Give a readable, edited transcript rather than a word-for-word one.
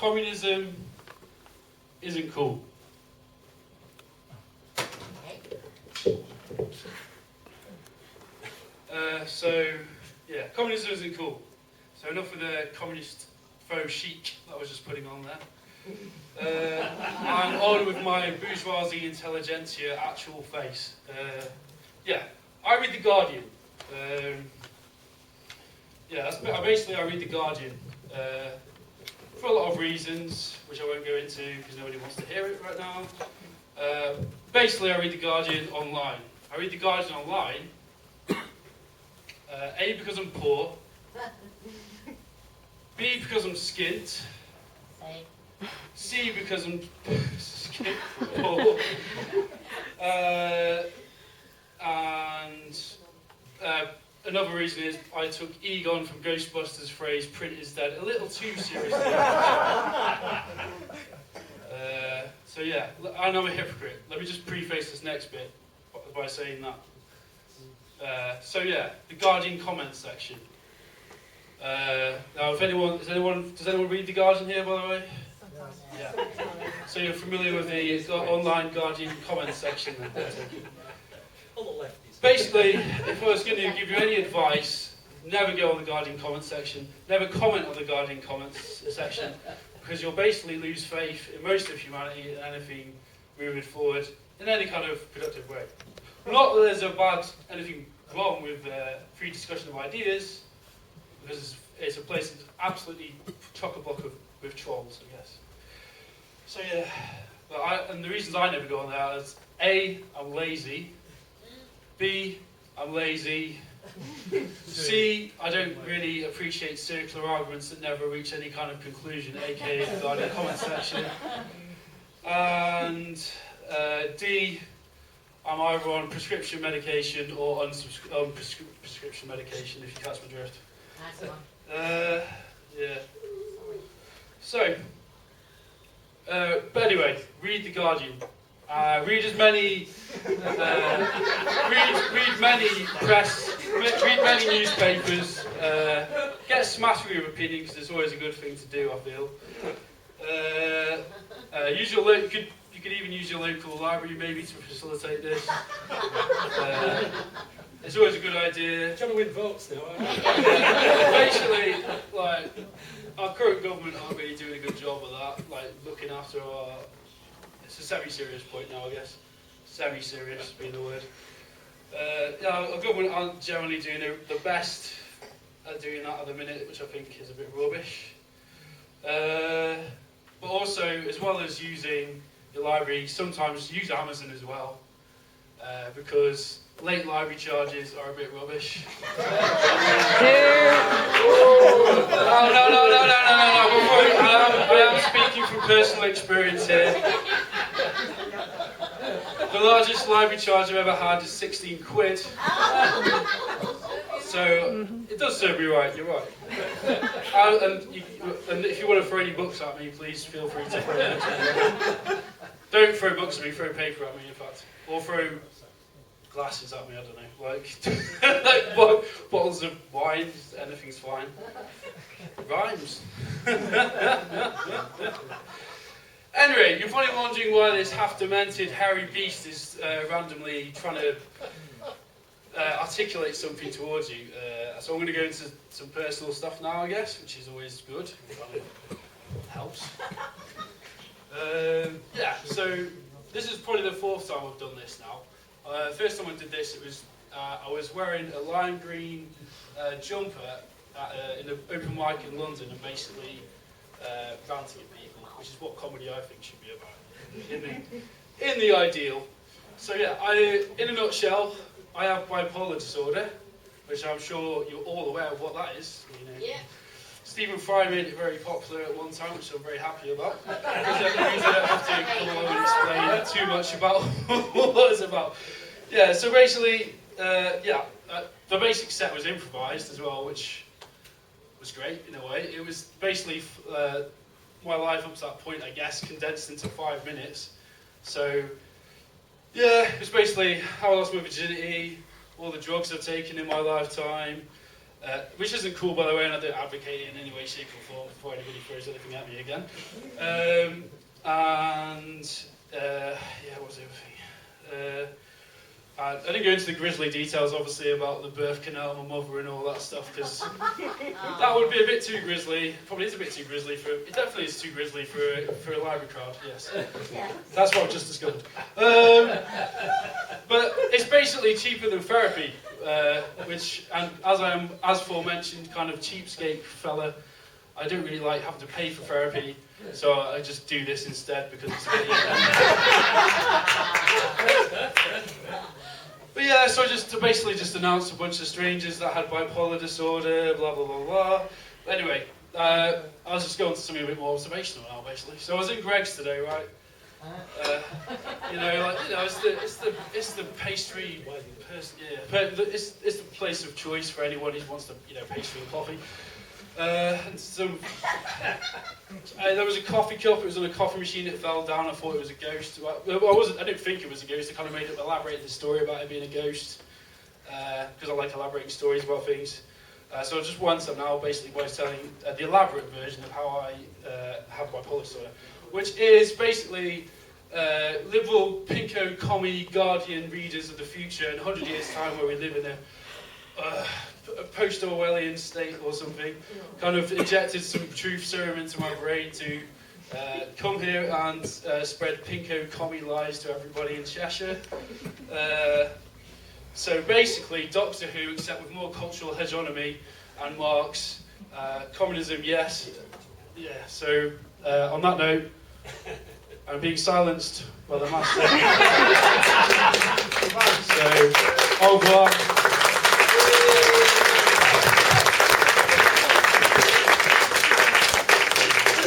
communism isn't cool. Communism isn't cool. So enough with the communist faux chic that I was just putting on there. I'm on with my bourgeoisie intelligentsia actual face. I read The Guardian. I read The Guardian for a lot of reasons, which I won't go into because nobody wants to hear it right now. I read The Guardian online. I read The Guardian online, A, because I'm poor, B, because I'm skint, C, because I'm skint poor, and another reason is I took Egon from Ghostbusters' phrase, print is dead, a little too seriously. And I'm a hypocrite. Let me just preface this next bit by saying that. The Guardian comments section. Now, does anyone read The Guardian here, by the way? Yeah. So you're familiar with the online Guardian comments section then? On the left. Basically, if I was going to give you any advice, never go on the Guardian comments section, never comment on the Guardian comments section, because you'll basically lose faith in most of humanity and anything moving forward in any kind of productive way. Not that there's anything wrong with free discussion of ideas, because it's a place that's absolutely chock-a-block with trolls, I guess. So and the reasons I never go on there is A, I'm lazy, B, I'm lazy, C, I don't really appreciate circular arguments that never reach any kind of conclusion, aka the Guardian comment section, and D, I'm either on prescription medication or on prescription medication, if you catch my drift. That's one. But anyway, read The Guardian. Read as many, read many read many newspapers. Get a smattering of opinion, because it's always a good thing to do, I feel. You could even use your local library maybe to facilitate this. It's always a good idea. Trying to win votes now, aren't you? Basically, our current government aren't really doing a good job of that, looking after our... It's a semi-serious point now, I guess. Semi-serious being the word. Our government aren't generally doing the best at doing that at the minute, which I think is a bit rubbish. But also, as well as using your library, sometimes use Amazon as well, because late library charges are a bit rubbish. No. I am speaking from personal experience here. The largest library charge I've ever had is 16 quid. So it does serve me right, you're right. And if you want to throw any books at me, please feel free to throw books at me. Don't throw books at me, throw paper at me, in fact. Or throw glasses at me, I don't know. Bottles of wine, anything's fine. Rhymes. Anyway, you're probably wondering why this half-demented hairy beast is randomly trying to articulate something towards you. So I'm going to go into some personal stuff now, I guess, which is always good. It kind of helps. So this is probably the fourth time I've done this now. First time I did this, it was I was wearing a lime green jumper in an open mic in London and basically ranting at people, which is what comedy I think should be about in the ideal. So in a nutshell, I have bipolar disorder, which I'm sure you're all aware of what that is. Yeah. Stephen Fry made it very popular at one time, which I'm very happy about. Because that means I don't have to come along and explain too much about what it's about. Yeah, so basically, the basic set was improvised as well, which was great in a way. It was basically my life up to that point, I guess, condensed into 5 minutes. So, it was basically how I lost my virginity, all the drugs I've taken in my lifetime, which isn't cool, by the way, and I don't advocate it in any way, shape, or form before anybody throws anything at me again. Yeah, what was the other thing? I didn't go into the grisly details, obviously, about the birth canal, my mother, and all that stuff, because that would be a bit too grisly. Probably is a bit too grisly for. It definitely is too grisly for a library crowd. Yes, that's what I've just discovered. But it's basically cheaper than therapy, which, and as I am, as aforementioned, kind of cheapskate fella, I don't really like having to pay for therapy, so I just do this instead because it's really. But yeah, so to basically just announce a bunch of strangers that had bipolar disorder, blah blah blah blah. But anyway, I was just going to something a bit more observational now, basically. So I was in Greg's today, right? It's the pastry person, yeah. It's the place of choice for anyone who wants to, pastry and coffee. And there was a coffee cup. It was on a coffee machine. It fell down. I thought it was a ghost. I didn't think it was a ghost. I kind of elaborated the story about it being a ghost because I like elaborating stories about things. So just once, I'm now basically was telling the elaborate version of how I have bipolar disorder, which is basically liberal, pinko, commie, Guardian readers of the future in 100 years' time, where we live in a post-Orwellian state or something, kind of injected some truth serum into my brain to come here and spread pinko commie lies to everybody in Cheshire. So basically, Doctor Who, except with more cultural hegemony and Marx. Communism, yes. Yeah, so on that note, I'm being silenced by the master. So, au revoir.